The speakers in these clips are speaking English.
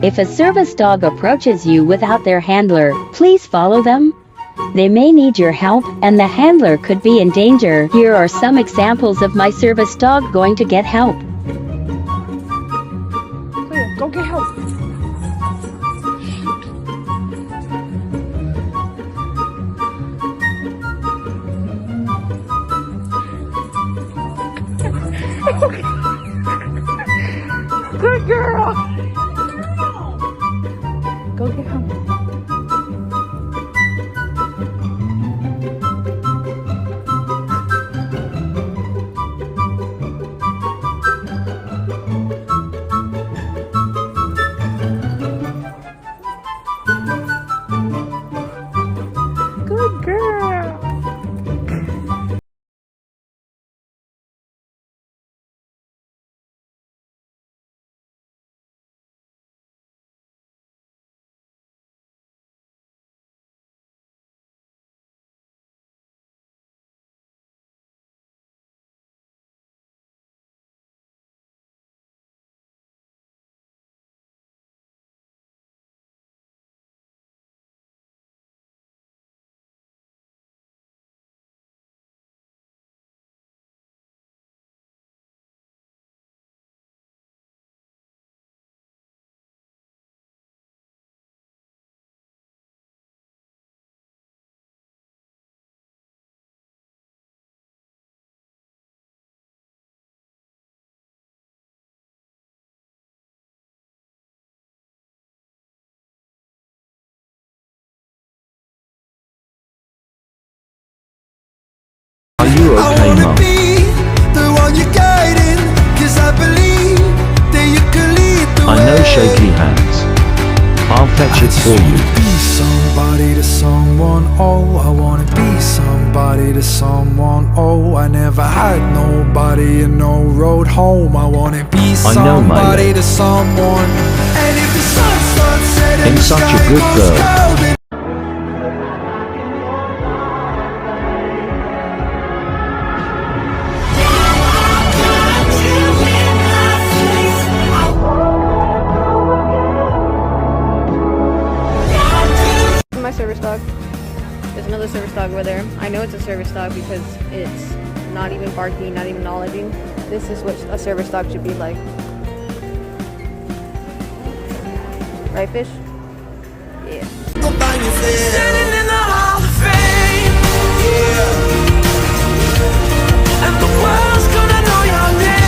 If a service dog approaches you without their handler, please follow them. They may need your help, and the handler could be in danger. Here are some examples of my service dog going to get help. Go get help. Good girl. Go get help. Good girl. Are you okay, Mum? I know shaky hands. I'll fetch it for you. Be somebody to someone, oh, I wanna be somebody to someone, oh, I never had nobody and no road home. I wanna be somebody to someone. And if the sun starts setting, I'm such a good girl. My service dog. There's another service dog over there. I know it's a service dog because it's not even barking, not even acknowledging. This is what a service dog should be like. Right, fish? Yeah. Standing in the Hall of Fame, and the world's gonna know your name,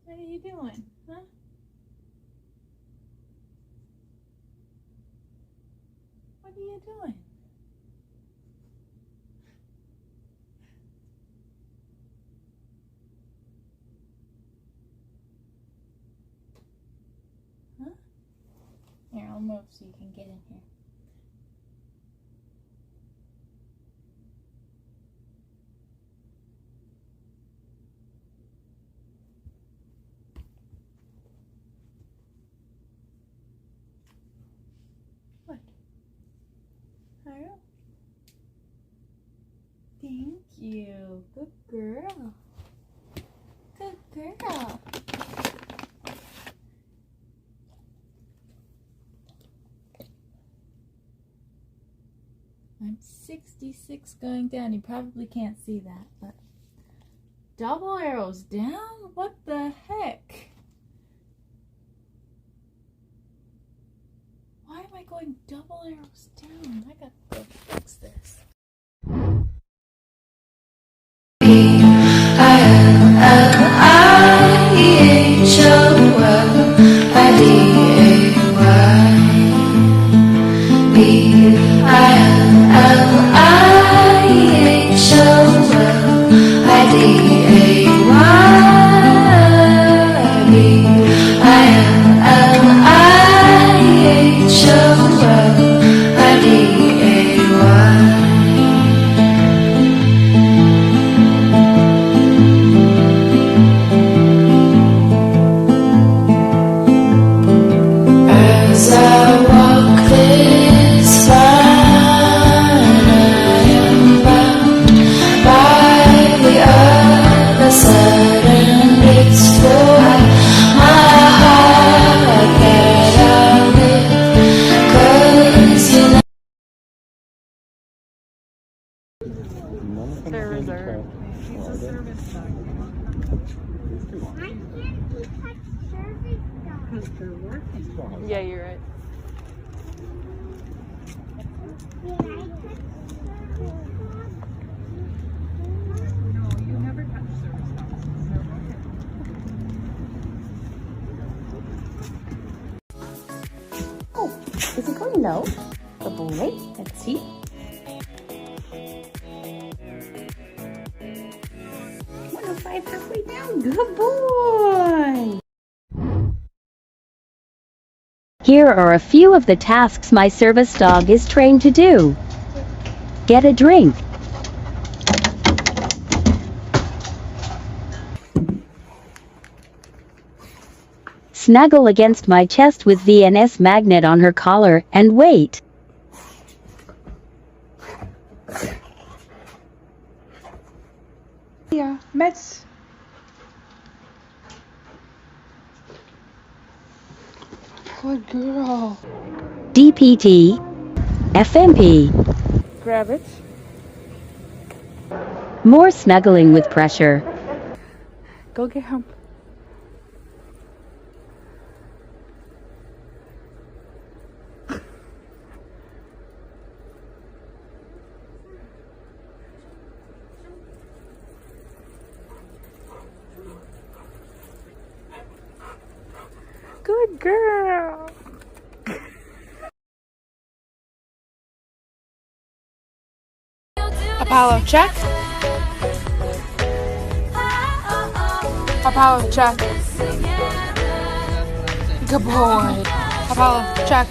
What are you doing, huh? What are you doing? Huh? Here, I'll move so you can get in here. What? Hello? Thank you. Good girl. Good girl. I'm 66 going down. You probably can't see that, but double arrows down? What the heck? Why am I going double arrows down? I gotta go fix this. right? Oh, is it going low? Good boy. Let's see. One of five halfway down. Good boy. Here are a few of the tasks my service dog is trained to do. Get a drink. Snuggle against my chest with VNS magnet on her collar and wait. Yeah, meds. Good girl. DPT. FMP. Grab it. More snuggling with pressure. Go get him. Good girl. Apollo, check. Apollo, check. Good boy. Apollo, check.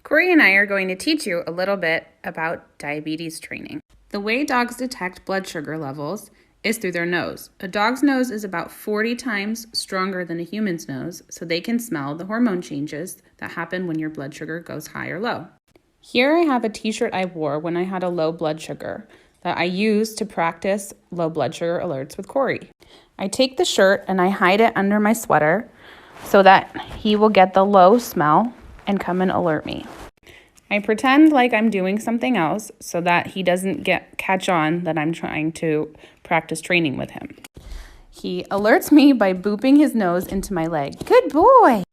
Corey and I are going to teach you a little bit about diabetes training. The way dogs detect blood sugar levels is through their nose. A dog's nose is about 40 times stronger than a human's nose, so they can smell the hormone changes that happen when your blood sugar goes high or low. Here I have a t-shirt I wore when I had a low blood sugar that I used to practice low blood sugar alerts with Corey. I take the shirt and I hide it under my sweater so that he will get the low smell and come and alert me. I pretend like I'm doing something else so that he doesn't catch on that I'm trying to practice training with him. He alerts me by booping his nose into my leg. Good boy!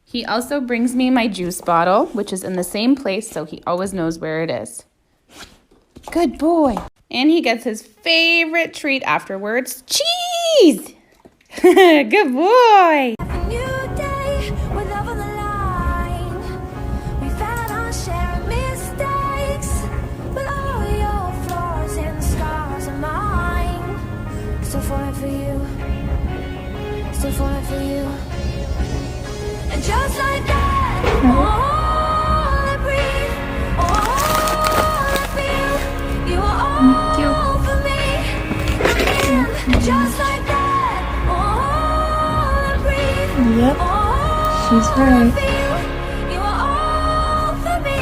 He also brings me my juice bottle, which is in the same place, so he always knows where it is. Good boy! And he gets his favorite treat afterwards, cheese! Good boy! Still falling for you, and just like that, all I breathe, all I feel, you are all for me. And just like that, all I breathe, Yep, all she's I right. feel, you are all for me.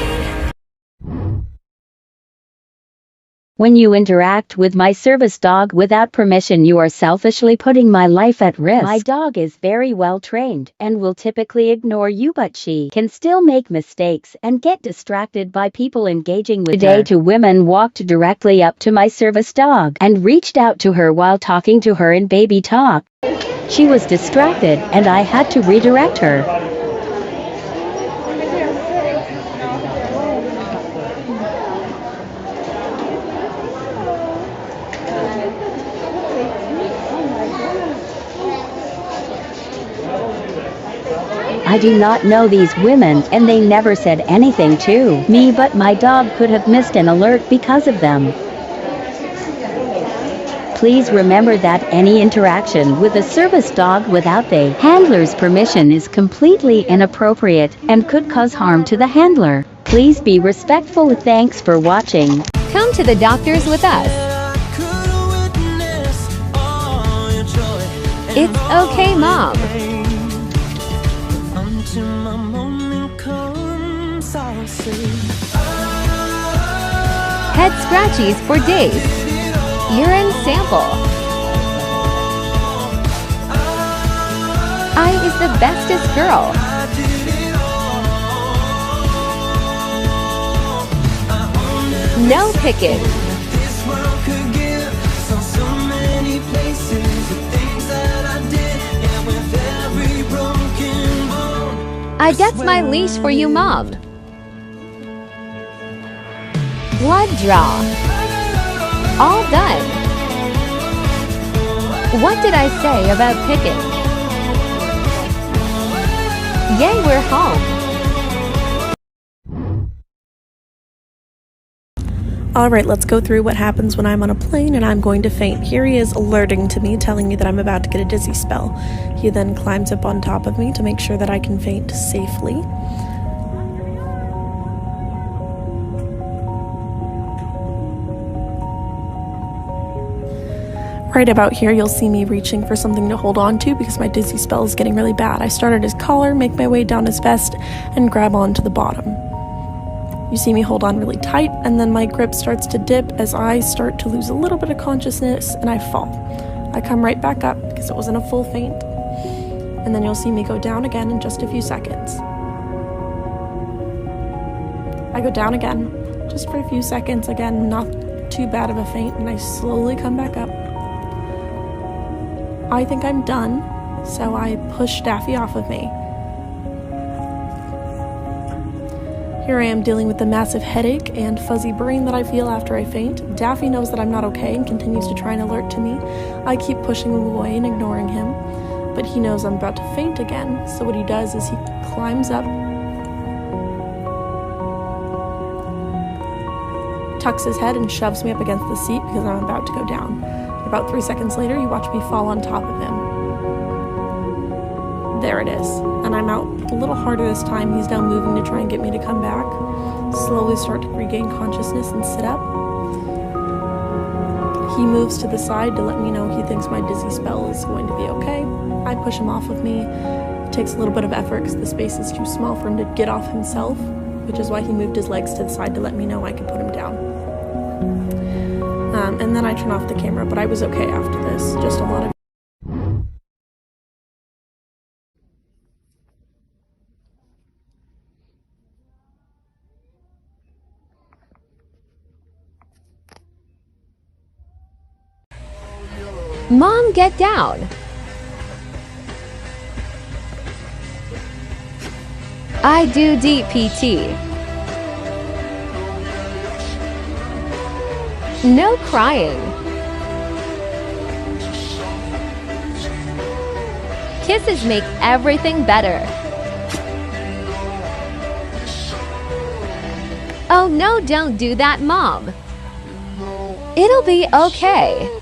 When you interact with my service dog without permission, you are selfishly putting my life at risk. My dog is very well trained and will typically ignore you, but she can still make mistakes and get distracted by people engaging with her. Today, two women walked directly up to my service dog and reached out to her while talking to her in baby talk. She was distracted and I had to redirect her. I do not know these women and they never said anything to me, but my dog could have missed an alert because of them. Please remember that any interaction with a service dog without the handler's permission is completely inappropriate and could cause harm to the handler. Please be respectful. Thanks for watching. Come to the doctors with us. It's okay, Mom. Head scratchies for days. Urine sample. I is the bestest girl. No picking. many places, the things that I did, and with every broken bone. I get my leash for you, Mom. Blood draw. All done. What did I say about picking? Yay, we're home. Alright, let's go through what happens when I'm on a plane and I'm going to faint. Here he is alerting to me, telling me that I'm about to get a dizzy spell. He then climbs up on top of me to make sure that I can faint safely. Right about here, you'll see me reaching for something to hold on to because my dizzy spell is getting really bad. I start at his collar, make my way down his vest, and grab onto the bottom. You see me hold on really tight, and then my grip starts to dip as I start to lose a little bit of consciousness and I fall. I come right back up because it wasn't a full faint, and then you'll see me go down again in just a few seconds. I go down again, just for a few seconds, again, not too bad of a faint, and I slowly come back up. I think I'm done, so I push Daffy off of me. Here I am dealing with the massive headache and fuzzy brain that I feel after I faint. Daffy knows that I'm not okay and continues to try and alert to me. I keep pushing him away and ignoring him, but he knows I'm about to faint again, so what he does is he climbs up, tucks his head and shoves me up against the seat because I'm about to go down. About 3 seconds later, you watch me fall on top of him. There it is. And I'm out a little harder this time. He's now moving to try and get me to come back. Slowly start to regain consciousness and sit up. He moves to the side to let me know he thinks my dizzy spell is going to be okay. I push him off of me. It takes a little bit of effort because the space is too small for him to get off himself, which is why he moved his legs to the side to let me know I could put him down. And then I turn off the camera, but I was okay after this. Just a lot of Mom, get down. I do DPT. No crying. Kisses make everything better. Oh no, don't do that, Mom. It'll be okay.